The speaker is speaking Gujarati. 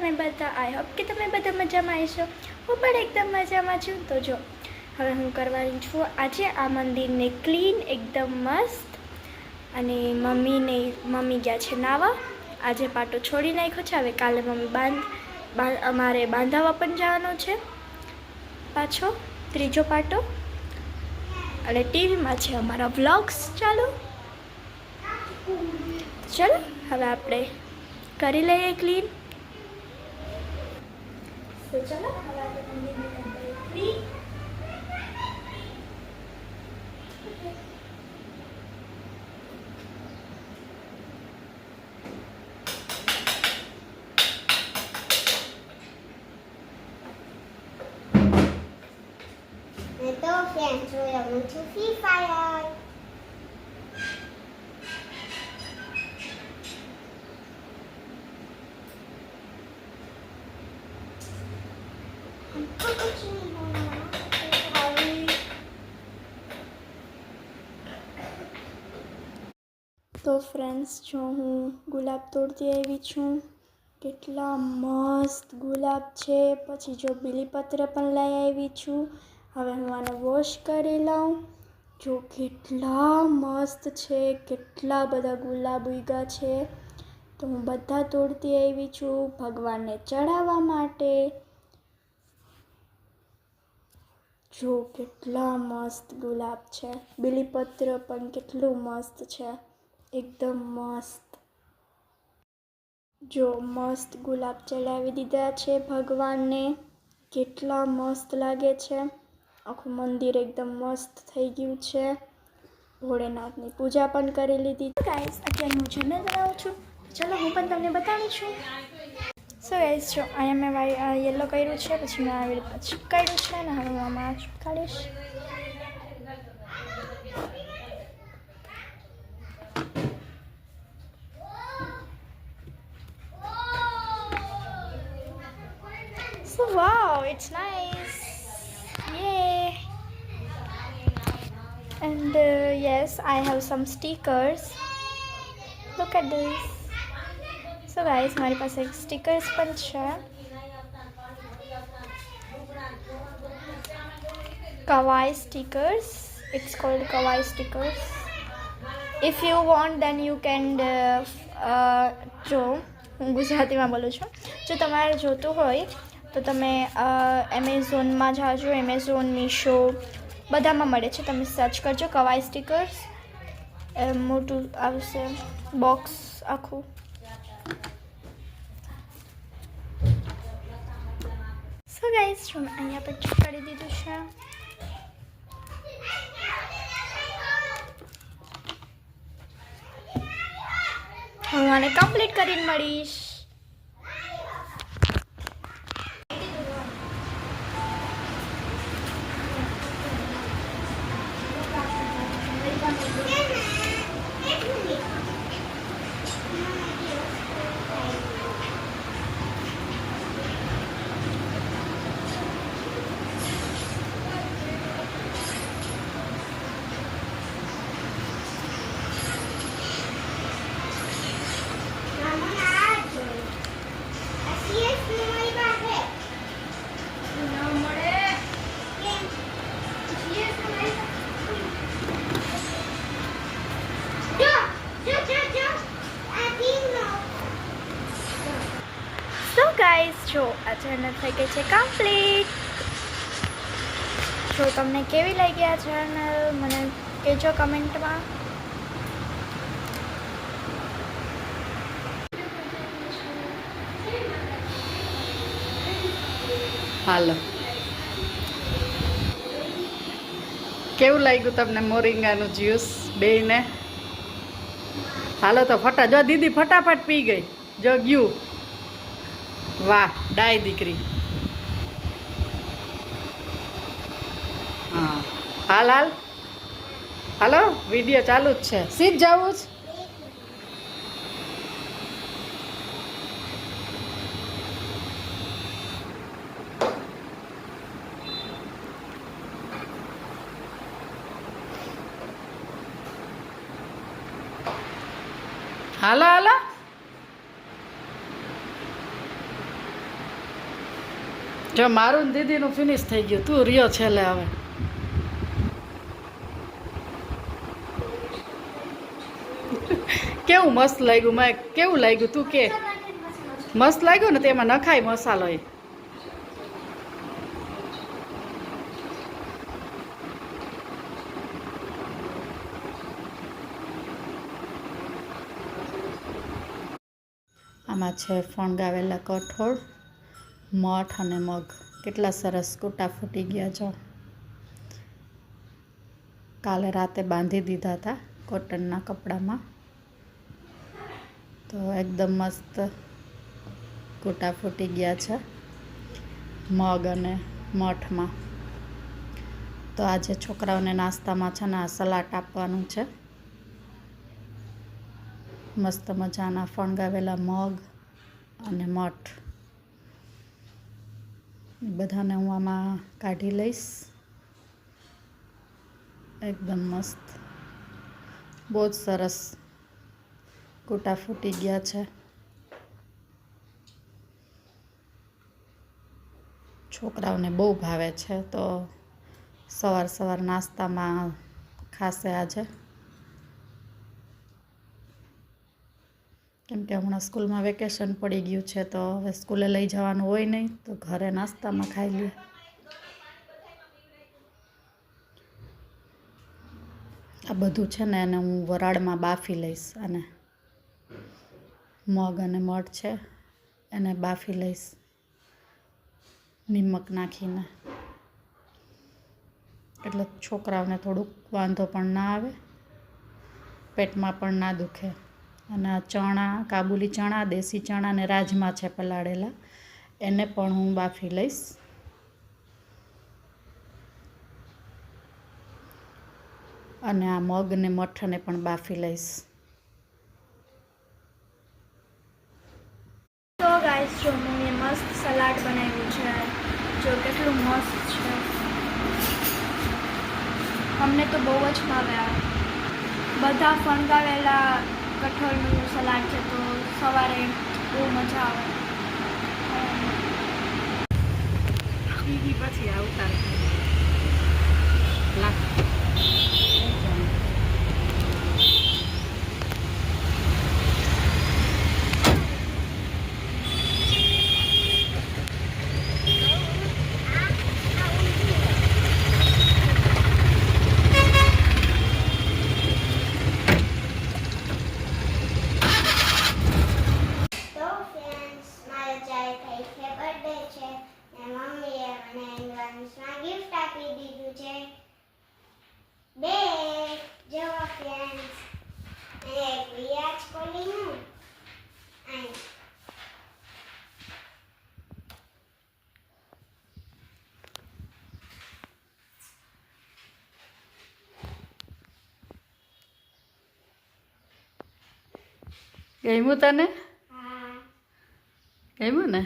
તમે બધા? આઈ હોપ કે તમે બધા મજામાં હશો. હું પણ એકદમ મજામાં છું. તો જો હવે હું કરવાની છું આજે આ મંદિરને ક્લીન, એકદમ મસ્ત. અને મમ્મી ગયા છે નાવા. આજે પાટો છોડી નાખ્યો છે. હવે કાલે મમ્મી અમારે બાંધાવા પણ જવાનો છે પાછો, ત્રીજો પાટો. અને ટીવીમાં છે અમારા વ્લોગ્સ ચાલુ. ચલો હવે આપણે કરી લઈએ ક્લીન. તો ચલો હવે આપણે મંદિરને કરીએ ક્લીન. તો ફ્રેન્ડ્સ હું રમું છું ફ્રી ફાયર. તો ફ્રેન્ડ્સ જો હું ગુલાબ તોડતી આવી છું. કેટલા મસ્ત ગુલાબ છે. પછી જો બીલીપત્ર પણ લઈ આવી છું. હવે હું આને વોશ કરી લઉં. જો કેટલા મસ્ત છે, કેટલા બધા ગુલાબ ઉગ્યા છે. તો હું બધા તોડતી આવી છું ભગવાનને ચડાવવા માટે. જો કેટલા મસ્ત ગુલાબ છે. બીલીપત્ર પણ કેટલું મસ્ત છે, એકદમ મસ્ત. જો મસ્ત ગુલાબ ચડાવી દીધા છે ભગવાનને. કેટલા મસ્ત લાગે છે. આખું મંદિર એકદમ મસ્ત થઈ ગયું છે. ભોળેનાથની પૂજા પણ કરી લીધી. ગાઈસ અત્યારે હું જમણ બનાવું છું. ચલો હું પણ તમને બતાવું છું. સો ગાઈસ જો અહીંયા મેં યલો કર્યું છે, પછી મેં આવી રીતે ચીપકાડ્યું છે અને હવે હું આમાં ચીપકાડીશ. So wow, it's nice. Yay. And yes, I have some stickers. Look at this. So guys, મારી પાસે એક સ્ટીકર્સ પણ છે. Kawaii stickers. It's called Kawaii stickers. If you want, then you can જો હું ગુજરાતીમાં બોલું છું. જો તમારે જોતું હોય તો તમે એમેઝોનમાં જાજો. એમેઝોન, મીશો બધામાં મળે છે. તમે સર્ચ કરજો કવાઈ સ્ટીકર્સ. મોટું આવશે બોક્સ આખું. સો ગાઈસ જો મેં અહીંયા પર ચેક કરી દીધું છે. હું આને કમ્પ્લીટ કરીને મળીશ. So guys, જો આ ચેનલ થઈ ગઈ છે કમ્પ્લીટ. જો તમને કેવી લાગી આ ચેનલ મને કહેજો કમેન્ટમાં. હાલો, કેવું લાગ્યું તમને મોરિંગાનું જ્યુસ બેયને? હાલો તો જો દીદી ફટાફટ પી ગઈ. જો ગયું. વાહ, ડાય દીકરી. હા હાલો, વિડીયો ચાલુ જ છે. સીધ જવું જ. હાલો જો મારું ને દીદીનું ફિનિશ થઈ ગયું, તું રહ્યો છેલ્લે હવે. કેવું મસ્ત લાગ્યું માય, કેવું લાગ્યું તું કે? મસ્ત લાગ્યું ને? તેમાં નખાય મસાલો એ. આમાં છે ફણગાવેલા કઠોળ, મઠ અને મગ. કેટલા સરસ કૂટા ફૂટી ગયા છો. કાલે રાતે બાંધી દીધા હતા કોટનના કપડામાં, તો એકદમ મસ્ત કૂટા ફૂટી ગયા છે મગ અને મઠમાં. તો આજે છોકરાઓને નાસ્તામાં છે ને આ સલાડ આપવાનું છે. મસ્ત મજાના ફણગાવેલા મગ અને મઠ બધાને હું આમાં કાઢી લઈશ. એકદમ મસ્ત, બહુ જ સરસ કૂટા ફૂટી ગયા છે. છોકરાઓને બહુ ભાવે છે, તો સવાર નાસ્તામાં ખાશે આજે. કેમ કે હમણાં સ્કૂલમાં વેકેશન પડી ગયું છે, તો હવે સ્કૂલે લઈ જવાનું હોય નહીં, તો ઘરે નાસ્તામાં ખાઈ લે. આ બધું છે ને એને હું વરાળમાં બાફી લઈશ. અને મગ અને મઠ છે એને બાફી લઈશ નિમક નાખીને, એટલે છોકરાઓને થોડુંક વાંધો પણ ના આવે, પેટમાં પણ ના દુખે. અને આ ચણા, કાબુલી ચણા, દેશી ચણા અને રાજમા છે પલાળેલા, એને પણ હું બાફી લઈશ. અને આ મગ ને મઠને પણ બાફી લઈશ. તો ગાઈસ જો મમ્મીએ મસ્ત સલાડ બનાવ્યું છે, જો કેટલું મસ્ત છે. અમને તો બહુ જ ભાવે આ બધા ફણગાવેલા કઠોળનું સલાડ છે, તો સવારે બહુ મજા આવે. પછી આવતા લાખ તો ફ્રેન્ડ્સ, મારા ચાય થઈ છે બર્થડે છે ને મમ્મીએ મને એડવાન્સમાં ગિફ્ટ આપી દીધું છે. બે જો ફ્રેન્ડ્સ, અને એક વિરાજ કોહલીનું અને ગમ્યું તને? હા ગમ્યું ને?